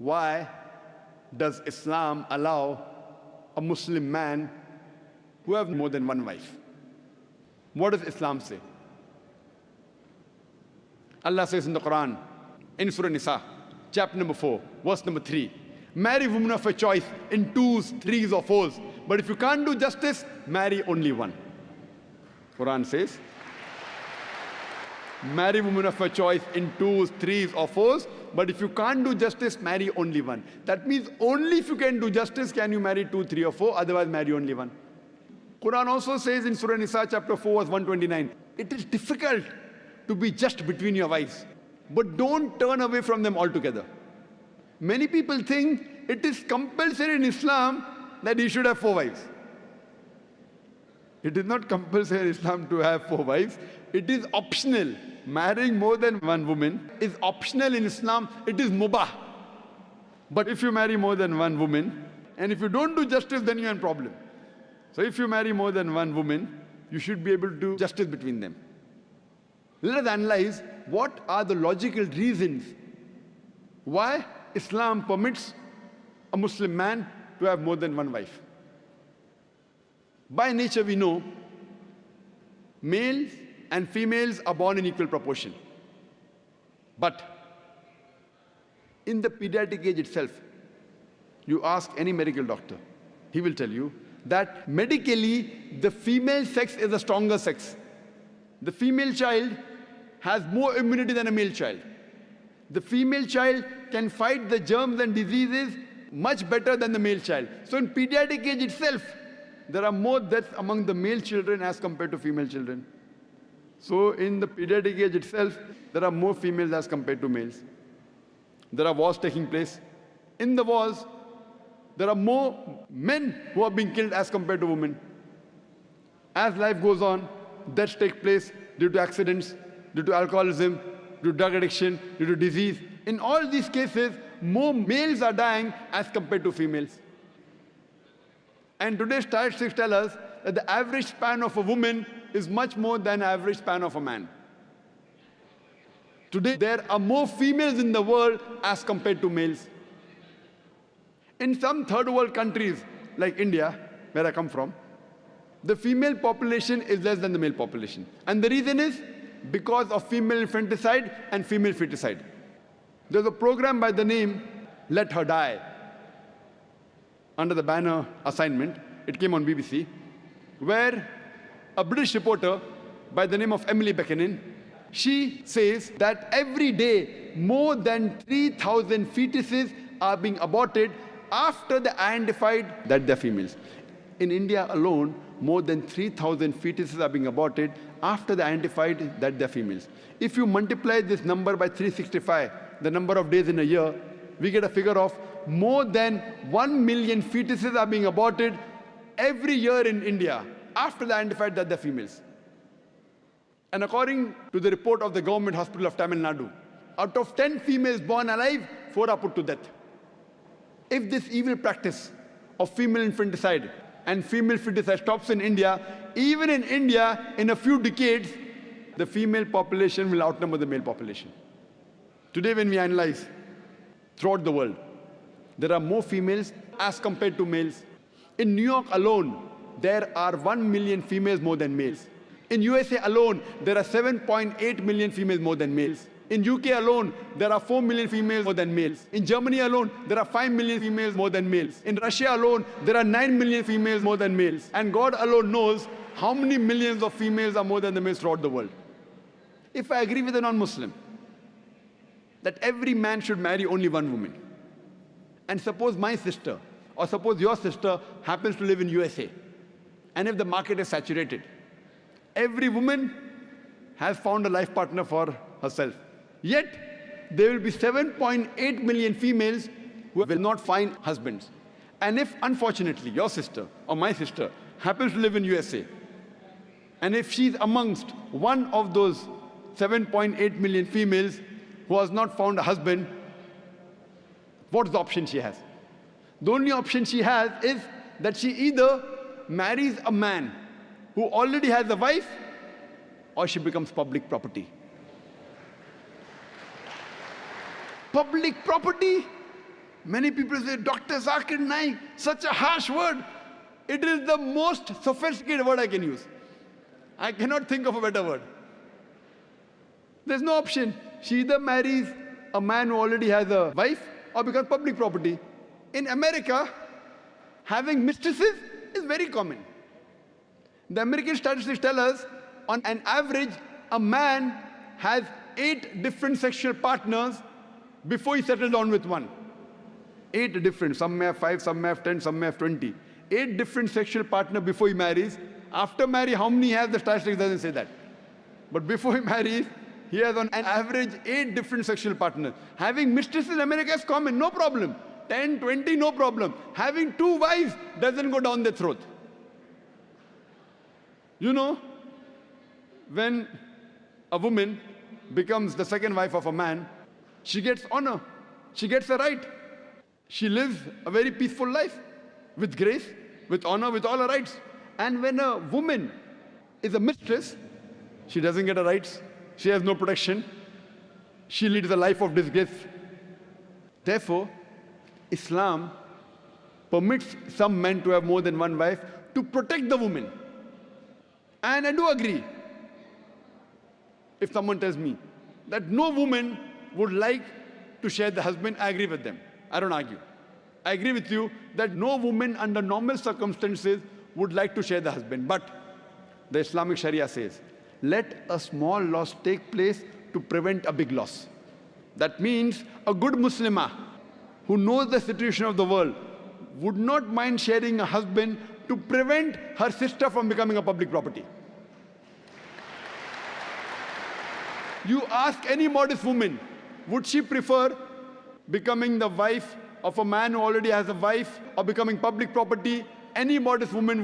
Why does Islam allow a Muslim man who have more than one wife? What does Islam say? Allah says in the Quran, in Surah Nisa, chapter number 4, verse number 3, marry women of your choice in twos, threes or fours. But if you can't do justice, marry only one. Quran says, marry women of your choice in twos, threes or fours. But if you can't do justice, marry only one. That means only if you can do justice can you marry 2, 3 or 4, otherwise marry only one. Quran also says in Surah Nisa chapter 4 verse 129, it is difficult to be just between your wives, but don't turn away from them altogether. Many people think it is compulsory in Islam that you should have 4 wives. It is not compulsory in Islam to have 4 wives. It is optional. Marrying more than one woman is optional in Islam. It is mubah. But if you marry more than one woman, and if you don't do justice, then you're in problem. So if you marry more than one woman, you should be able to do justice between them. Let us analyze what are the logical reasons why Islam permits a Muslim man to have more than one wife. By nature we know males and females are born in equal proportion. But in the pediatric age itself, you ask any medical doctor, he will tell you that medically the female sex is the stronger sex. The female child has more immunity than a male child. The female child can fight the germs and diseases much better than the male child. So in pediatric age itself, there are more deaths among the male children as compared to female children. So in the pediatric age itself, there are more females as compared to males. There are wars taking place. In the wars, there are more men who are being killed as compared to women. As life goes on, deaths take place due to accidents, due to alcoholism, due to drug addiction, due to disease. In all these cases, more males are dying as compared to females. And today's statistics tell us that the average span of a woman is much more than the average span of a man. Today, there are more females in the world as compared to males. In some third world countries, like India, where I come from, the female population is less than the male population. And the reason is because of female infanticide and female feticide. There's a program by the name Let Her Die, under the banner assignment. It came on BBC, where a British reporter by the name of Emily Beckenin, she says that every day more than 3,000 fetuses are being aborted after they identified that they're females. In India alone, more than 3,000 fetuses are being aborted after they identified that they're females. If you multiply this number by 365, the number of days in a year, we get a figure of more than 1 million fetuses are being aborted every year in India after they identified that they're females. And according to the report of the government hospital of Tamil Nadu, out of 10 females born alive, 4 are put to death. If this evil practice of female infanticide and female feticide stops in India, even in India, in a few decades, the female population will outnumber the male population. Today, when we analyze throughout the world, there are more females as compared to males. In New York alone, there are 1 million females more than males. In USA alone, there are 7.8 million females more than males. In UK alone, there are 4 million females more than males. In Germany alone, there are 5 million females more than males. In Russia alone, there are 9 million females more than males. And God alone knows how many millions of females are more than the males throughout the world. If I agree with a non-Muslim that every man should marry only one woman, and suppose my sister or suppose your sister happens to live in USA, and if the market is saturated, every woman has found a life partner for herself. Yet, there will be 7.8 million females who will not find husbands. And if, unfortunately, your sister or my sister happens to live in USA, and if she's amongst one of those 7.8 million females who has not found a husband, what's the option she has? The only option she has is that she either marries a man who already has a wife, or she becomes public property. Public property? Many people say, Dr. Zakir Naik, such a harsh word. It is the most sophisticated word I can use. I cannot think of a better word. There's no option. She either marries a man who already has a wife or becomes public property. In America, having mistresses is very common. The American statistics tell us, on an average, a man has 8 different sexual partners before he settles down with one. 8 different. Some may have 5, some may have 10, some may have 20. 8 different sexual partners before he marries. After marriage, how many he has, the statistics doesn't say that. But before he marries, he has on an average 8 different sexual partners. Having mistresses in America is common, no problem. 10, 20, no problem. Having 2 wives doesn't go down their throat. You know, when a woman becomes the second wife of a man, she gets honor, she gets a right. She lives a very peaceful life, with grace, with honor, with all her rights. And when a woman is a mistress, she doesn't get her rights, she has no protection, she leads a life of disgrace. Therefore, Islam permits some men to have more than one wife to protect the woman. And I do agree, if someone tells me that no woman would like to share the husband, I agree with them. I don't argue. I agree with you that no woman under normal circumstances would like to share the husband. But the Islamic Sharia says, let a small loss take place to prevent a big loss. That means a good Muslimah who knows the situation of the world would not mind sharing a husband to prevent her sister from becoming a public property. You ask any modest woman, would she prefer becoming the wife of a man who already has a wife or becoming public property? Any modest woman